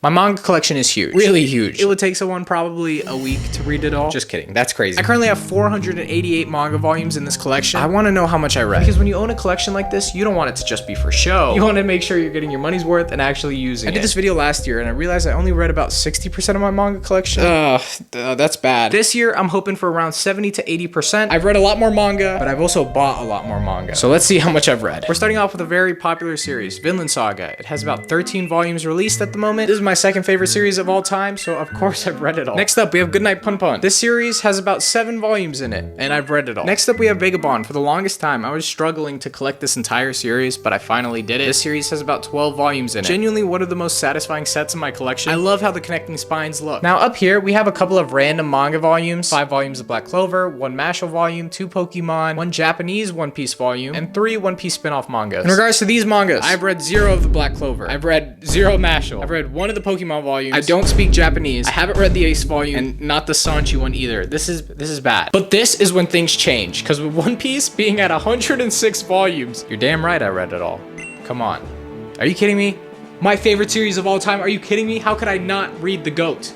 My manga collection is huge, really huge. It would take someone probably a week to read it all. Just kidding, that's crazy. I currently have 488 manga volumes in this collection. I wanna know how much I read. Because when you own a collection like this, you don't want it to just be for show. You wanna make sure you're getting your money's worth and actually using it. I did this video last year and I realized I only read about 60% of my manga collection. That's bad. This year, I'm hoping for around 70 to 80%. I've read a lot more manga, but I've also bought a lot more manga. So let's see how much I've read. We're starting off with a very popular series, Vinland Saga. It has about 13 volumes released at the moment. This is my second favorite series of all time, so of course I've read it all. Next up, we have Goodnight Pun Pun. This series has about 7 volumes in it, and I've read it all. Next up, we have Vagabond. For the longest time, I was struggling to collect this entire series, but I finally did it. This series has about 12 volumes in it. Genuinely one of the most satisfying sets in my collection. I love how the connecting spines look. Now up here, we have a couple of random manga volumes, 5 volumes of Black Clover, 1 Mashle volume, 2 Pokemon, 1 Japanese One Piece volume, and 3 One Piece spin-off mangas. In regards to these mangas, I've read 0 of the Black Clover. I've read 0 Mashle. I've read 1 of the Pokemon volumes. I don't speak Japanese. I haven't read the Ace volume and not the Sanchi one either. This is bad. But this is when things change, because with One Piece being at 106 volumes, you're damn right I read it all. Come on. Are you kidding me? My favorite series of all time. Are you kidding me? How could I not read The GOAT?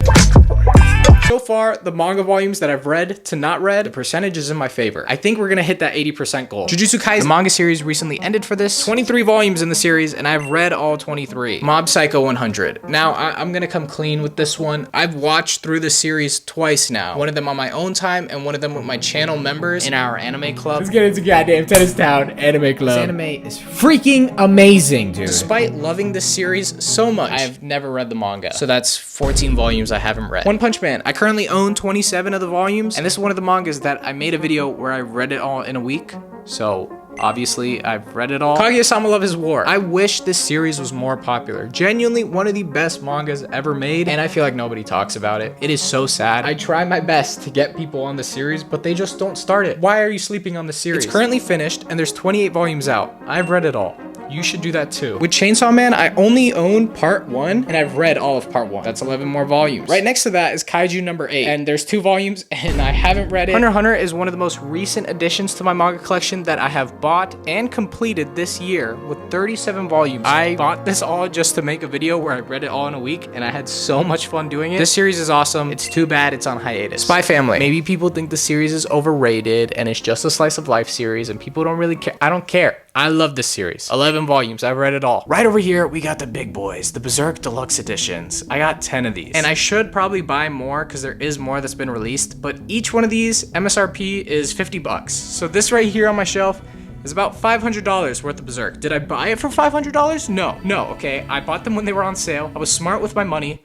So far, the manga volumes that I've read to not read, the percentage is in my favor. I think we're gonna hit that 80% goal. Jujutsu Kaisen, the manga series recently ended for this. 23 volumes in the series, and I've read all 23. Mob Psycho 100. Now, I'm gonna come clean with this one. I've watched through the series twice now. One of them on my own time, and one of them with my channel members in our anime club. Let's get into goddamn Tennis Town Anime Club. This anime is freaking amazing, dude. Despite loving this series so much, I have never read the manga. So that's 14 volumes I haven't read. One Punch Man. I currently own 27 of the volumes, and this is one of the mangas that I made a video where I read it all in a week. So obviously I've read it all. Kaguya-sama Love is War. I wish this series was more popular. Genuinely one of the best mangas ever made, and I feel like nobody talks about it. It is so sad. I try my best to get people on the series, but they just don't start it. Why are you sleeping on the series? It's currently finished, and there's 28 volumes out. I've read it all. You should do that too. With Chainsaw Man, I only own part 1, and I've read all of part 1. That's 11 more volumes. Right next to that is Kaiju number 8, and there's 2 volumes, and I haven't read it. Hunter x Hunter is one of the most recent additions to my manga collection that I have bought and completed this year with 37 volumes. I bought this all just to make a video where I read it all in a week, and I had so much fun doing it. This series is awesome. It's too bad it's on hiatus. Spy Family. Maybe people think the series is overrated, and it's just a slice of life series, and people don't really care. I don't care. I love this series. 11 volumes, I've read it all. Right over here, we got the big boys, the Berserk Deluxe Editions. I got 10 of these. And I should probably buy more because there is more that's been released, but each one of these, MSRP is 50 bucks. So this right here on my shelf is about $500 worth of Berserk. Did I buy it for $500? No, okay. I bought them when they were on sale. I was smart with my money.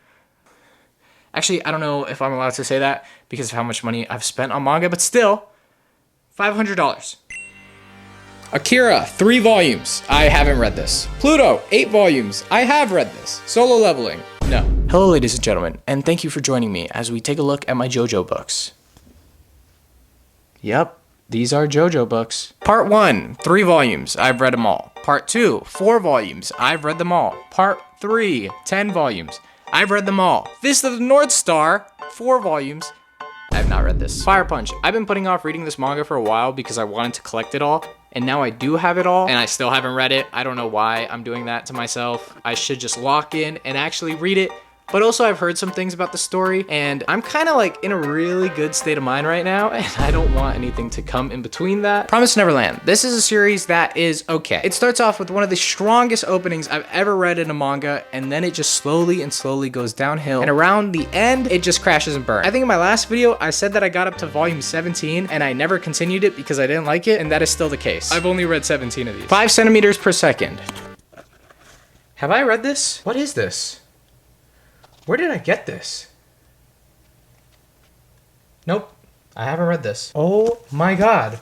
Actually, I don't know if I'm allowed to say that because of how much money I've spent on manga, but still, $500. Akira, 3 volumes. I haven't read this. Pluto, 8 volumes. I have read this. Solo Leveling. No. Hello, ladies and gentlemen, and thank you for joining me as we take a look at my JoJo books. Yep, these are JoJo books. Part 1, 3 volumes. I've read them all. Part 2, 4 volumes. I've read them all. Part 3, 10 volumes. I've read them all. Fist of the North Star, 4 volumes. I have not read this. Fire Punch. I've been putting off reading this manga for a while because I wanted to collect it all, and now I do have it all, and I still haven't read it. I don't know why I'm doing that to myself. I should just lock in and actually read it. But also I've heard some things about the story, and I'm kind of like in a really good state of mind right now, and I don't want anything to come in between that. Promised Neverland. This is a series that is okay. It starts off with one of the strongest openings I've ever read in a manga, and then it just slowly and slowly goes downhill, and around the end, it just crashes and burns. I think in my last video, I said that I got up to volume 17, and I never continued it because I didn't like it, and that is still the case. I've only read 17 of these. 5 centimeters per second. Have I read this? What is this? Where did I get this? Nope, I haven't read this. Oh my god.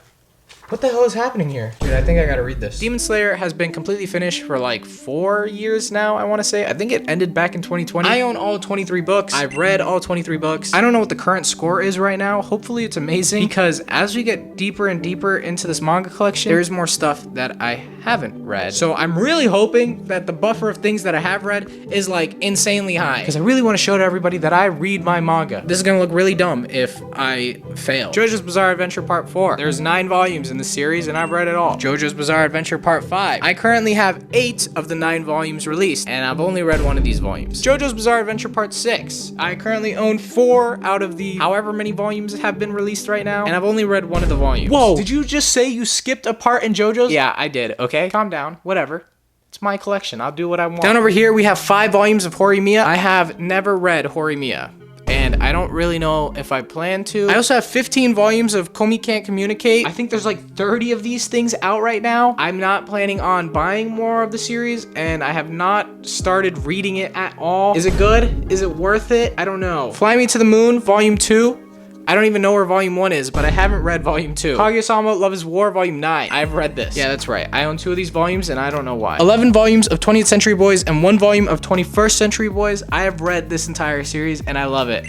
What the hell is happening here? Dude, I think I gotta read this. Demon Slayer has been completely finished for like 4 years now, I wanna say. I think it ended back in 2020. I own all 23 books. I've read all 23 books. I don't know what the current score is right now. Hopefully it's amazing, because as we get deeper and deeper into this manga collection, there's more stuff that I haven't read. So I'm really hoping that the buffer of things that I have read is like insanely high, because I really wanna show to everybody that I read my manga. This is gonna look really dumb if I fail. JoJo's Bizarre Adventure Part 4. There's 9 volumes in in the series, and I've read it all. JoJo's Bizarre Adventure Part 5. I currently have 8 of the 9 volumes released, and I've only read one of these volumes. JoJo's Bizarre Adventure Part 6. I currently own 4 out of the however many volumes have been released right now, and I've only read one of the volumes. Whoa, did you just say you skipped a part in JoJo's? Yeah, I did, okay? Calm down, whatever. It's my collection, I'll do what I want. Down over here, we have 5 volumes of Horimiya. I have never read Horimiya, and I don't really know if I plan to. I also have 15 volumes of Komi Can't Communicate. I think there's like 30 of these things out right now. I'm not planning on buying more of the series, and I have not started reading it at all. Is it good? Is it worth it? I don't know. Fly Me to the Moon, Volume 2. I don't even know where Volume 1 is, but I haven't read Volume 2. Kaguya-sama Love is War, Volume 9. I've read this. Yeah, that's right. I own 2 of these volumes, and I don't know why. 11 volumes of 20th Century Boys and 1 volume of 21st Century Boys. I have read this entire series, and I love it.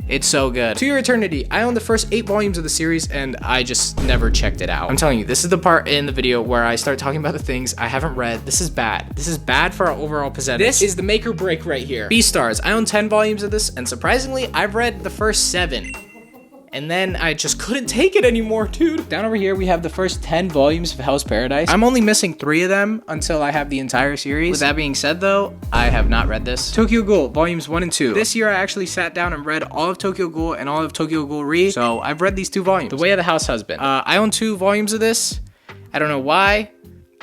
It's so good. To Your Eternity. I own the first 8 volumes of the series, and I just never checked it out. I'm telling you, this is the part in the video where I start talking about the things I haven't read. This is bad. This is bad for our overall percentage. This is the make or break right here. Beastars. I own 10 volumes of this, and surprisingly, I've read the first 7. And then I just couldn't take it anymore, dude. Down over here, we have the first 10 volumes of Hell's Paradise. I'm only missing 3 of them until I have the entire series. With that being said, though, I have not read this. Tokyo Ghoul, volumes 1 and 2. This year, I actually sat down and read all of Tokyo Ghoul and all of Tokyo Ghoul Re. So I've read these 2 volumes. The Way of the House Husband. I own 2 volumes of this. I don't know why.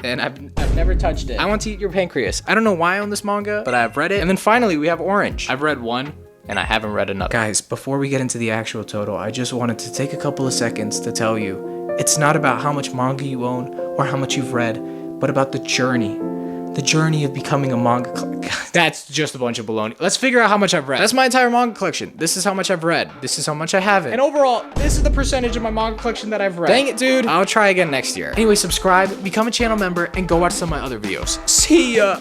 And I've never touched it. I Want to Eat Your Pancreas. I don't know why I own this manga, but I've read it. And then finally, we have Orange. I've read 1. And I haven't read another. Guys, before we get into the actual total, I just wanted to take a couple of seconds to tell you, it's not about how much manga you own or how much you've read, but about the journey of becoming a manga collector. That's just a bunch of baloney. Let's figure out how much I've read. That's my entire manga collection. This is how much I've read. This is how much I haven't. And overall, this is the percentage of my manga collection that I've read. Dang it, dude. I'll try again next year. Anyway, subscribe, become a channel member, and go watch some of my other videos. See ya.